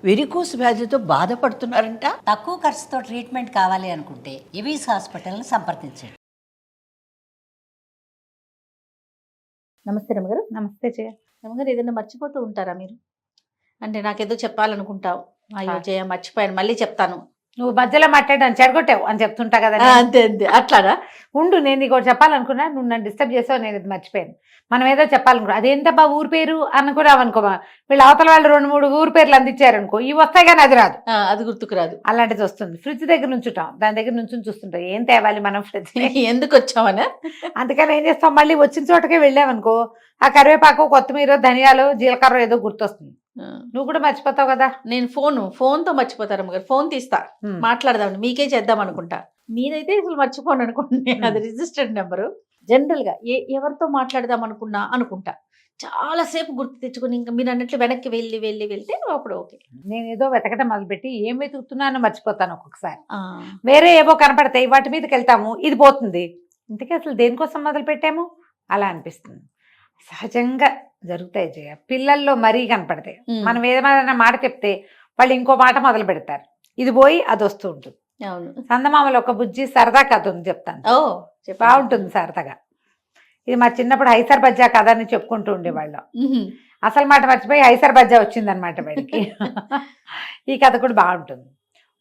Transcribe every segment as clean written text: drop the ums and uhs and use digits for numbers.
Varicose వ్యాధితో బాధపడుతున్నారంట. తక్కువ ఖర్చుతో ట్రీట్మెంట్ కావాలి అనుకుంటే ఎవిస్ హాస్పిటల్ని సంప్రదించండి. నమస్తే రమగారు. నమస్తే జయ. రమగారు, ఏదైనా మర్చిపోతూ ఉంటారా మీరు? అంటే నాకేదో చెప్పాలనుకుంటావు, అయ్యో జయ మర్చిపోయాను, మళ్ళీ చెప్తాను. నువ్వు మధ్యలో మాట్లాడాను చెడగొట్టావు అని చెప్తుంటా కదా. అంతే అంతే, అట్లాగా. ఉండు, నేను నీకు ఒకటి చెప్పాలనుకున్నా, నువ్వు నన్ను డిస్టర్బ్ చేసావు, నేను ఇది మర్చిపోయాను. మనం ఏదో చెప్పాలనుకున్నా, అదేంటబ్బా ఊరి పేరు అనుకున్నావు అనుకో, వీళ్ళు అవతల వాళ్ళు 2-3 ఊరి పేర్లు అందించారనుకో, ఇవి వస్తాయి కానీ అది రాదు. అది గుర్తుకు రాదు. అలాంటిది వస్తుంది. ఫ్రిడ్జ్ దగ్గర నుంచుంటాం, దాని దగ్గర నుంచి చూస్తుంటాం, ఏం తేవాలి మనం ఫ్రిడ్జ్ ఎందుకు వచ్చామనా. అందుకని ఏం చేస్తాం, మళ్ళీ వచ్చిన చోటకే వెళ్ళామనుకో, ఆ కరివేపాకు, కొత్తిమీర, ధనియాలు, జీలకర్ర ఏదో గుర్తొస్తుంది. నువ్వు కూడా మర్చిపోతావు కదా. నేను ఫోన్తో మర్చిపోతారు రమగారు. ఫోన్ తీస్తా, మాట్లాడదామండి, మీకే చేద్దాం అనుకుంటా. మీరైతే అసలు మర్చిపోను అనుకోండి, అది రిజిస్టర్డ్ నెంబరు. జనరల్గా ఎవరితో మాట్లాడదాం అనుకుంటా చాలాసేపు గుర్తు తెచ్చుకుని ఇంకా మీరు అన్నట్లు వెనక్కి వెళ్తే అప్పుడు ఓకే. నేను ఏదో వెతకటం మొదలుపెట్టి ఏం వెతుకుతున్నానో మర్చిపోతాను ఒక్కొక్కసారి. వేరే ఏవో కనపడతాయి, వాటి మీదకి వెళ్తాము, ఇది పోతుంది. ఇంతకీ అసలు దేనికోసం మొదలు పెట్టాము అలా అనిపిస్తుంది. సహజంగా జరుగుతాయి జయ, పిల్లల్లో మరీ కనపడతాయి. మనం ఏదైనా మాట చెప్తే వాళ్ళు ఇంకో మాట మొదలు పెడతారు, ఇది పోయి అది వస్తూ ఉంటుంది. అవును. చందమామలో ఒక బుజ్జి సరదా కథ ఉంది, చెప్తాను. బాగుంటుంది సరదాగా. ఇది మా చిన్నప్పుడు హైసర్ బజ్జా కథ అని చెప్పుకుంటూ ఉండేవాళ్ళం. అసలు మాట మర్చిపోయి హైసర్ బజ్జా వచ్చిందనమాట బయటికి. ఈ కథ కూడా బాగుంటుంది.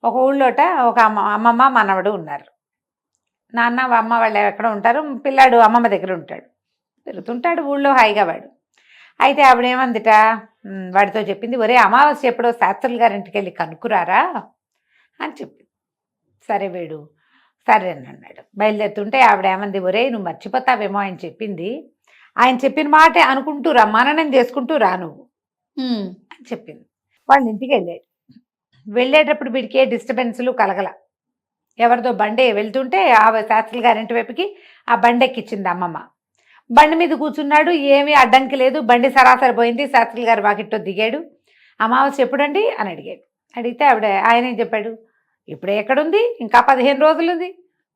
ఒక ఊళ్ళోట ఒక అమ్మమ్మ మనవడు ఉన్నారు. నాన్న అమ్మ వాళ్ళు ఎక్కడ ఉంటారు, పిల్లాడు అమ్మమ్మ దగ్గర ఉంటాడు, తిరుగుతుంటాడు ఊళ్ళో హాయిగా వాడు. అయితే ఆవిడేమందిట, వాడితో చెప్పింది, ఒరే అమావాస్య ఎప్పుడో శాస్త్రులు గారింటికి వెళ్ళి కనుక్కురారా అని చెప్పింది. సరే వీడు సరే అని అన్నాడు. బయలుదేరుతుంటే ఆవిడ ఏమంది, ఒరే నువ్వు మర్చిపోతావేమో ఆయన చెప్పింది, ఆయన చెప్పిన మాటే అనుకుంటూ రా, మననం చేసుకుంటూ రా నువ్వు అని చెప్పింది. వాళ్ళ ఇంటికి వెళ్ళాడు. వెళ్ళేటప్పుడు వీడికి ఏ డిస్టర్బెన్స్లు కలగల. ఎవరిదో బండి వెళ్తుంటే ఆ శాస్త్రులు గారింటి వైపుకి ఆ బండి ఎక్కిచ్చింది అమ్మమ్మ. బండి మీద కూర్చున్నాడు, ఏమీ అడ్డంకి లేదు, బండి సరాసరి పోయింది. శాస్త్రులు గారు వాకిట్లో దిగాడు. అమావాస్య ఎప్పుడండి అని అడిగాడు. అడిగితే ఆయన ఏం చెప్పాడు, ఇప్పుడు ఎక్కడుంది, ఇంకా 15 రోజులు ఉంది,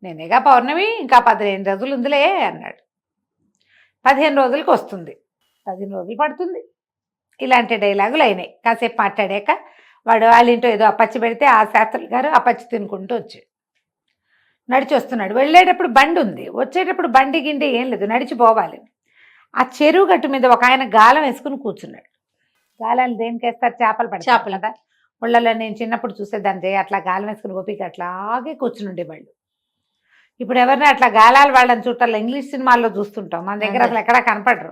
నేనేగా పౌర్ణమి, ఇంకా 15 రోజులు ఉందిలే అన్నాడు. 15 రోజులకి వస్తుంది, 15 రోజులు పడుతుంది. ఇలాంటి డైలాగులు అయినాయి. కాసేపు మాట్లాడాక వాడు వాళ్ళింటో ఏదో అప్పచ్చి పెడితే ఆ శాస్త్రులు గారు అప్పచ్చి తినుకుంటూ వచ్చాడు. నడిచి వస్తున్నాడు. వెళ్ళేటప్పుడు బండి ఉంది, వచ్చేటప్పుడు బండి గిండి ఏం లేదు, నడిచిపోవాలి. ఆ చెరువు గట్టు మీద ఒక ఆయన గాలం వేసుకుని కూర్చున్నాడు. గాలాలు దేనికి వేస్తారు, చేపలు పడి, చేపలు కదా. ఊళ్ళలో నేను చిన్నప్పుడు చూసేదాన్ని, అట్లా గాలం వేసుకుని ఓపిక అట్లాగే కూర్చుని ఉండేవాళ్ళు. ఇప్పుడు ఎవరిని అట్లా గాలాలు వాళ్ళని చూడాలి, ఇంగ్లీష్ సినిమాల్లో చూస్తుంటాం, మన దగ్గర అసలు ఎక్కడా కనపడరు.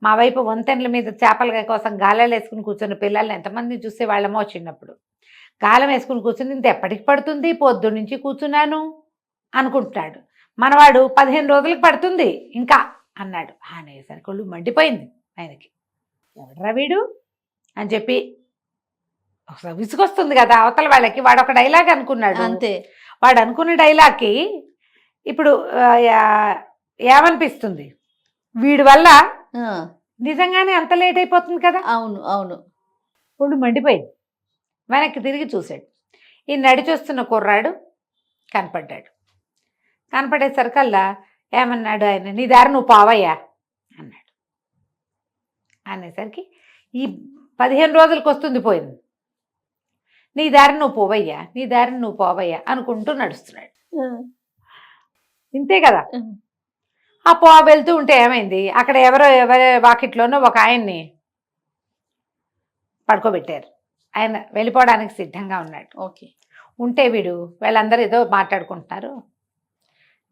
మా వైపు వంతెనల మీద చేపల కోసం గాలాలు వేసుకుని కూర్చున్న పిల్లల్ని ఎంతమంది చూసేవాళ్ళమో చిన్నప్పుడు. గాలం వేసుకుని కూర్చుని ఇంత ఎప్పటికి పడుతుంది, పొద్దు నుంచి కూర్చున్నాను అనుకుంటున్నాడు. మనవాడు 15 రోజులకు పడుతుంది ఇంకా అన్నాడు. అనేసరికి ఒళ్ళు మండిపోయింది ఆయనకి. ఎవడరా వీడు అని చెప్పి ఒకసారి విసుగొస్తుంది కదా అవతల వాళ్ళకి. వాడు ఒక డైలాగ్ అనుకున్నాడు, అంతే. వాడు అనుకున్న డైలాగ్కి ఇప్పుడు ఏమనిపిస్తుంది, వీడి వల్ల నిజంగానే అంత లేట్ అయిపోతుంది కదా. అవును అవును. ఒళ్ళు మండిపోయింది. వెనక్కి తిరిగి చూశాడు. ఈ నడిచొస్తున్న కుర్రాడు కనపడ్డాడు. కనపడేసరికల్లా ఏమన్నాడు ఆయన, నీ దారి నువ్వు పోవయ్యా అన్నాడు. అనేసరికి ఈ 15 రోజులకు వస్తుంది పోయింది, నీ దారి నువ్వు పోవయ్యా, నీ దారిని నువ్వు పోవయ్యా అనుకుంటూ నడుస్తున్నాడు. ఇంతే కదా. ఆ వెళ్తూ ఉంటే ఏమైంది, అక్కడ ఎవరి వాకిట్లోనో ఒక ఆయన్ని పడుకోబెట్టారు. ఆయన వెళ్ళిపోవడానికి సిద్ధంగా ఉన్నాడు. ఓకే. ఉంటే వీడు వీళ్ళందరూ ఏదో మాట్లాడుకుంటున్నారు.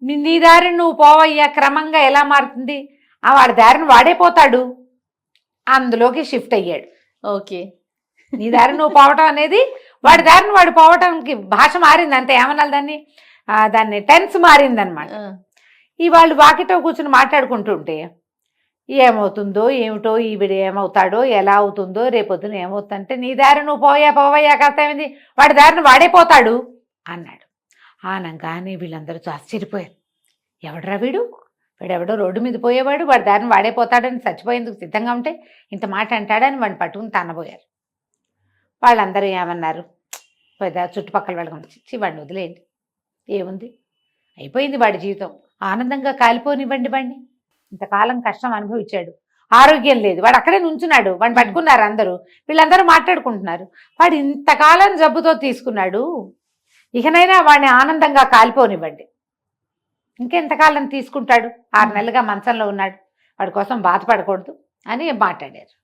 నీ దారిని నువ్వు పోవయ్యా క్రమంగా ఎలా మారుతుంది, ఆ వాడి దారిని వాడే పోతాడు, అందులోకి షిఫ్ట్ అయ్యాడు. ఓకే. నీ దారిని నువ్వు పోవటం అనేది వాడి దారిని వాడు పోవటానికి భాష మారింది అంతే, ఏమనాలి దాన్ని టెన్స్ మారిందనమాట. ఈ వాళ్ళు వాకిటో కూర్చుని మాట్లాడుకుంటుంటే ఏమవుతుందో ఏమిటో, ఈవిడ ఏమవుతాడో, ఎలా అవుతుందో, రేపొద్దున ఏమవుతుందంటే, నీ దారి నువ్వు పోవయ్యా కాస్త ఏమైంది, వాడి దారిని వాడే పోతాడు అన్నాడు. ఆనంగానే వీళ్ళందరూ ఆశ్చర్యపోయారు. ఎవడరా వీడెవడో రోడ్డు మీద పోయేవాడు, వాడి దారిని వాడే పోతాడని చచ్చిపోయేందుకు సిద్ధంగా ఉంటే ఇంత మాట అంటాడని వాడిని పట్టుకుని తన్నబోయారు. వాళ్ళందరూ ఏమన్నారు, పెద్ద చుట్టుపక్కల వాళ్ళ గురించి, వాడిని వదిలేయండి, ఏముంది, అయిపోయింది వాడి జీవితం, ఆనందంగా కాలిపోనివ్వండి వాడిని, ఇంతకాలం కష్టం అనుభవించాడు, ఆరోగ్యం లేదు, వాడు అక్కడే నుంచున్నాడు, వాడిని పట్టుకున్నారు అందరూ, వీళ్ళందరూ మాట్లాడుకుంటున్నారు, వాడు ఇంతకాలం జబ్బుతో తీసుకున్నాడు, ఇకనైనా వాడిని ఆనందంగా కాలిపోనివ్వండి. ఇంకెంతకాలం తీసుకుంటాడు, 6 నెలలుగా మంచంలో ఉన్నాడు, వాడి కోసం బాధపడకూడదు అని మాట్లాడారు.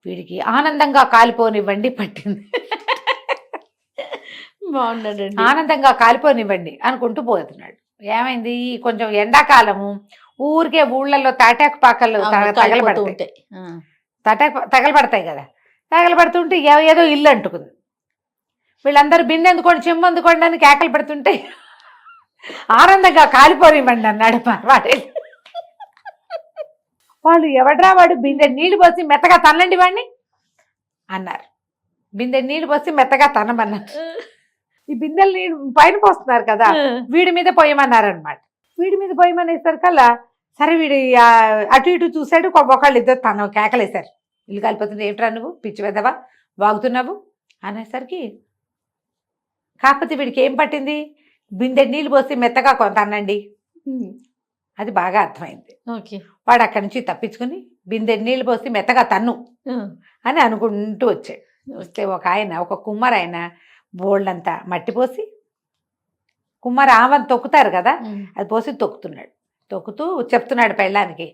వీడికి ఆనందంగా కాలిపోనివ్వండి పట్టింది. బాగున్నాడండి. ఆనందంగా కాలిపోనివ్వండి అనుకుంటూ పోతున్నాడు. ఏమైంది, కొంచెం ఎండాకాలము, ఊరికే ఊళ్ళల్లో తాటాకు పాకలు తగలబడతాయి, తగలబడతాయి కదా, తగలబడుతుంటే ఏదో ఇల్లు అంటుకుంది. వీళ్ళందరూ బిందె అందుకోండి, చెమ్ము అందుకోండి అని కేకలు పెడుతుంటే ఆనందంగా కాలిపోనివ్వండి అన్నాడు వాడు. వాళ్ళు ఎవడ్రా వాడు, బిందె నీళ్లు పోసి మెత్తగా తనండి వాడిని అన్నారు. బిందె నీళ్లు పోసి మెత్తగా తనమన్నారు. ఈ బిందెలు నీళ్ళు పైన పోస్తున్నారు కదా, వీడి మీద పోయమన్నారనమాట. వీడి మీద పోయమనేసరికల్లా సరే వీడు అటు ఇటు చూశాడు, ఒకళ్ళు ఇద్దరు తన కేకలేశారు, ఇల్లు కాలిపోతుంది, ఏమిట్రా నువ్వు పిచ్చి వెదవా వాగుతున్నావు అనేసరికి, కాకపోతే వీడికి ఏం పట్టింది, బిందె నీళ్ళు పోసి మెత్తగా కొంత అనండి, అది బాగా అర్థమైంది. వాడు అక్కడి నుంచి తప్పించుకుని బిందె నీళ్ళు పోసి మెత్తగా తన్ను అని అనుకుంటూ వచ్చాడు. వస్తే ఒక కుమ్మర ఆయన బోల్డంతా మట్టి పోసి, కుమ్మర ఆమెను తొక్కుతారు కదా, అది పోసి తొక్కుతున్నాడు. తొక్కుతూ చెప్తున్నాడు పెళ్ళానికి,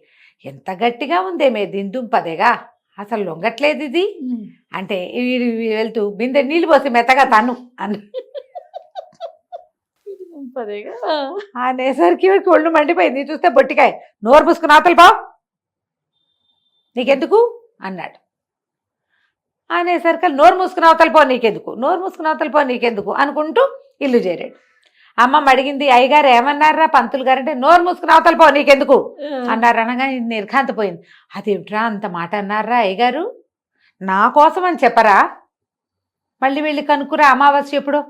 ఎంత గట్టిగా ఉందేమే దిందుంపదేగా, అసలు లొంగట్లేదు ఇది అంటే, వెళ్తూ బిందె నీళ్ళు పోసి మెత్తగా తన్ను అని అనేసరికి ఒళ్ళు మండిపోయింది. చూస్తే బొట్టికాయ, నోరు పూసుకుని అవతల బా నీకెందుకు అన్నాడు. అనేసరికి నోరు మూసుకుని అవతల పో నీకెందుకు, నోరు మూసుకుని అవతల పో నీకెందుకు అనుకుంటూ ఇల్లు చేరాడు. అమ్మమ్మ అడిగింది, అయ్యగారు ఏమన్నారా పంతులు గారు అంటే, నోరు మూసుకుని అవతల పో నీకెందుకు అన్నారు. అనగా నిర్ఘాంతపోయింది. అదేమిట్రా అంత మాట అన్నారా అయ్యగారు, నా కోసం అని చెప్పరా, మళ్ళీ వెళ్ళి కనుక్కురా అమావాస్య ఎప్పుడో,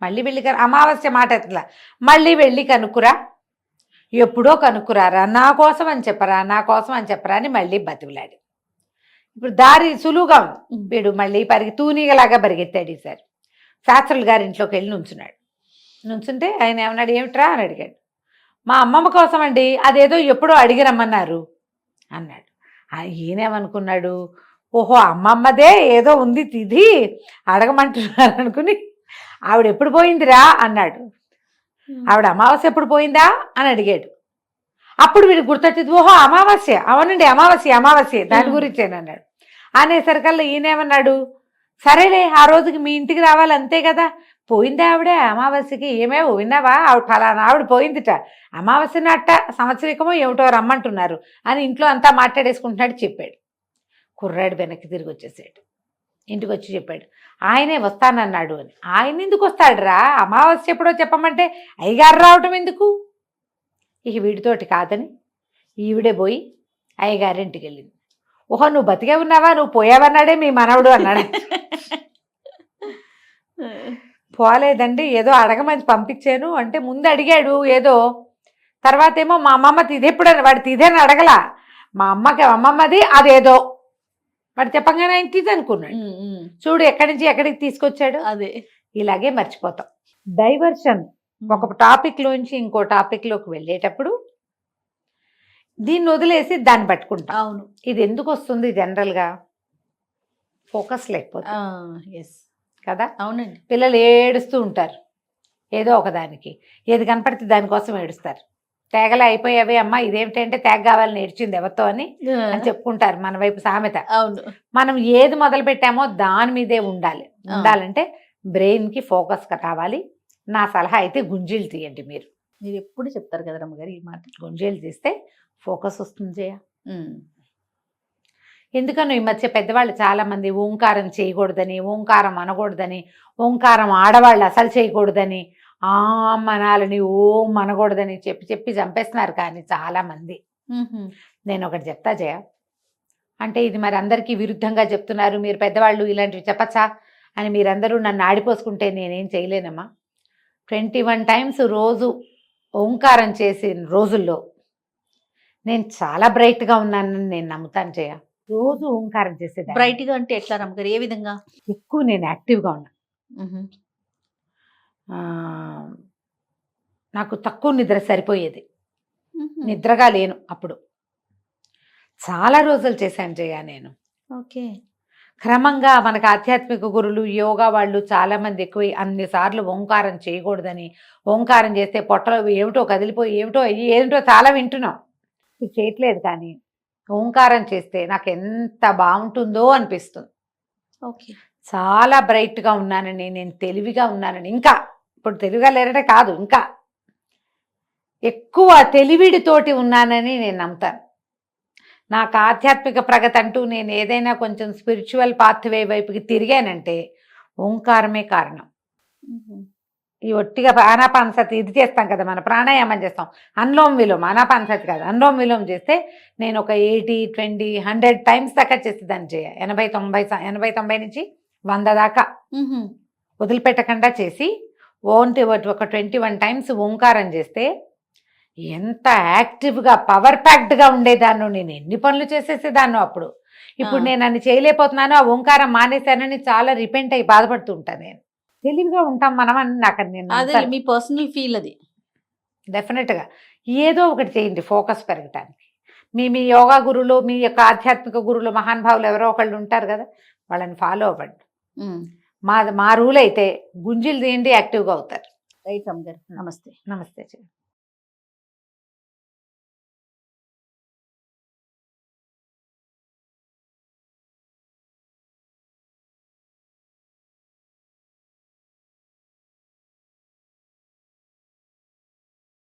మళ్ళీ వెళ్ళి అమావాస్య మాట ఎట్లా, మళ్ళీ వెళ్ళి కనుక్కురా, ఎప్పుడో కనుక్కురారా, నా కోసం అని చెప్పరా, నా కోసం అని చెప్పరా అని మళ్ళీ బతిలాడి. ఇప్పుడు దారి సులువుగా ఉంది. వీడు మళ్ళీ తూనీగలాగా పరిగెత్తాడు. ఈసారి శాస్త్రులు గారి ఇంట్లోకి వెళ్ళి నుంచున్నాడు. నుంచుంటే ఆయన ఏమన్నాడు, ఏమిట్రా అని అడిగాడు. మా అమ్మమ్మ కోసం అండి, అదేదో ఎప్పుడో అడిగి రమ్మన్నారు అన్నాడు. ఈయనేమనుకున్నాడు, ఓహో అమ్మమ్మదే ఏదో ఉంది తిది అడగమంటున్నారు అనుకుని, ఆవిడ ఎప్పుడు పోయిందిరా అన్నాడు. ఆవిడ అమావాస్య ఎప్పుడు పోయిందా అని అడిగాడు. అప్పుడు వీడికి గుర్తొచ్చింది, ఓహో అమావాస్య, అవునండి అమావాస్య దాని గురించేనన్నాడు. అనేసరికల్లా ఈయనేమన్నాడు, సరేలే ఆ రోజుకి మీ ఇంటికి రావాలి అంతే కదా, పోయిందా ఆవిడ అమావాస్యకి, ఏమేవో విన్నావా, ఆవిడ ఫలానా ఆవిడ పోయిందిట, అమావాస్య నాట సంవత్సరికమో ఏమిటో రమ్మంటున్నారు అని ఇంట్లో అంతా మాట్లాడేసుకుంటున్నాడు. చెప్పాడు. కుర్రాడు వెనక్కి తిరిగి వచ్చేసాడు. ఇంటికి వచ్చి చెప్పాడు, ఆయనే వస్తానన్నాడు అని. ఆయన ఎందుకు వస్తాడురా, అమావాస్య ఎప్పుడో చెప్పమంటే అయ్యగారు రావటం ఎందుకు. ఇక వీడితోటి కాదని ఈవిడే పోయి అయ్యగారింటికి వెళ్ళింది. ఓహో నువ్వు బతికే ఉన్నావా, నువ్వు పోయావన్నాడే మీ మనవడు అన్నాడు. పోలేదండి, ఏదో అడగమని పంపించాను అంటే, ముందు అడిగాడు ఏదో, తర్వాత ఏమో మా అమ్మమ్మ తిదెప్పుడని, వాడు తిదేని అడగలా, మా అమ్మమ్మది అదేదో వాడు చెప్పగానే ఆయన తిది అనుకున్నాడు. చూడు ఎక్కడి నుంచి ఎక్కడికి తీసుకొచ్చాడు. అదే ఇలాగే మర్చిపోతాం. డైవర్షన్, ఒక టాపిక్ లోంచి ఇంకో టాపిక్ లోకి వెళ్ళేటప్పుడు దీన్ని వదిలేసి దాన్ని పట్టుకుంటాం. అవును, ఇది ఎందుకు వస్తుంది, జనరల్ గా ఫోకస్ లేకపోతే కదా. అవునండి, పిల్లలు ఏడుస్తూ ఉంటారు ఏదో ఒకదానికి, ఏది కనపడితే దానికోసం ఏడుస్తారు. తేగలే అయిపోయావే అమ్మ, ఇదేమిటంటే తేగ కావాలని ఏడ్చింది ఎవరితో అని చెప్పుకుంటారు మన వైపు సామెత. అవును, మనం ఏది మొదలు పెట్టామో దాని మీదే ఉండాలంటే బ్రెయిన్ కి ఫోకస్ కావాలి. నా సలహా అయితే గుంజీలు తీయండి. మీరు ఎప్పుడు చెప్తారు కదా రమ్మగారు ఈ మాట, గుంజీలు తీస్తే ఫోకస్ వస్తుంది జయ. ఎందుకనో ఈ మధ్య పెద్దవాళ్ళు చాలా మంది ఓంకారం చేయకూడదని, ఓంకారం అనకూడదని, ఓంకారం ఆడవాళ్ళు అసలు చేయకూడదని, మనాలని ఓం అనకూడదని చెప్పి చంపేస్తున్నారు. కానీ చాలా మంది, నేను ఒకటి చెప్తా జయ, అంటే ఇది మరి అందరికీ విరుద్ధంగా చెప్తున్నారు, మీరు పెద్దవాళ్ళు ఇలాంటివి చెప్పచ్చా అని మీరందరూ నన్ను ఆడిపోసుకుంటే నేనేం చేయలేనమ్మా. 21 times రోజు ఓంకారం చేసిన రోజుల్లో నేను చాలా బ్రైట్గా ఉన్నానని నేను నమ్ముతాను జయ. రోజు ఓంకారం చేసేది. బ్రైట్గా అంటే ఎట్లా రమ్మగారు, ఏ విధంగా? ఎక్కువ నేను యాక్టివ్గా ఉన్నా. నాకు తక్కువ నిద్ర సరిపోయేది, నిద్రగా లేను అప్పుడు. చాలా రోజులు చేశాను జయ నేను. ఓకే. క్రమంగా మనకు ఆధ్యాత్మిక గురులు యోగా వాళ్ళు చాలా మంది ఎక్కువ అన్నిసార్లు ఓంకారం చేయకూడదని, ఓంకారం చేస్తే పొట్టలో ఏమిటో కదిలిపోయి ఏమిటో అయ్యి ఏమిటో చాలా వింటున్నాం. ఇది చేయట్లేదు, కానీ ఓంకారం చేస్తే నాకు ఎంత బాగుంటుందో అనిపిస్తుంది. ఓకే. చాలా బ్రైట్గా ఉన్నానని, నేను తెలివిగా ఉన్నానని, ఇంకా ఇప్పుడు తెలివిగా లేరటే కాదు, ఇంకా ఎక్కువ తెలివిడితోటి ఉన్నానని నేను నమ్ముతాను. నాకు ఆధ్యాత్మిక ప్రగతి అంటూ నేను ఏదైనా కొంచెం స్పిరిచువల్ పాత్వే వైపుకి తిరిగానంటే ఓంకారమే కారణం. ఈ ఒట్టిగా ఆనాపానసతి ఇది చేస్తాం కదా, మన ప్రాణాయామం చేస్తాం, అనులోమ విలోమ, ఆనాపానసతి కాదు, అనులోమ విలోమ చేస్తే నేను ఒక 80, 20, 100 టైమ్స్ దాకా చేసేదాన్ని చేయ. 80, 90 నుంచి 100 దాకా వదిలిపెట్టకుండా చేసి ఒక 21 టైమ్స్ ఓంకారం చేస్తే ఎంత యాక్టివ్గా పవర్ ప్యాక్డ్గా ఉండేదాన్ని. నేను ఎన్ని పనులు చేసేసేదాన్ని అప్పుడు. ఇప్పుడు నేను అన్ని చేయలేకపోతున్నాను, ఆ ఓంకారం మానేశానని చాలా రిపెంట్ అయ్యి బాధపడుతూ ఉంటాను. నేను తెలివిగా ఉంటాం మనం అని నాకు అదే మీ పర్సనల్ ఫీల్ అది. డెఫినెట్గా ఏదో ఒకటి చేయండి ఫోకస్ పెరగటానికి. మీ యోగా గురువులు, మీ యొక్క ఆధ్యాత్మిక గురువులు, మహానుభావులు ఎవరో ఒకళ్ళు ఉంటారు కదా, వాళ్ళని ఫాలో అవ్వండి. మా రూల్ అయితే గుంజీలు తీయండి, యాక్టివ్గా అవుతారు. రైట్ రమ్మ గారు, నమస్తే. నమస్తే.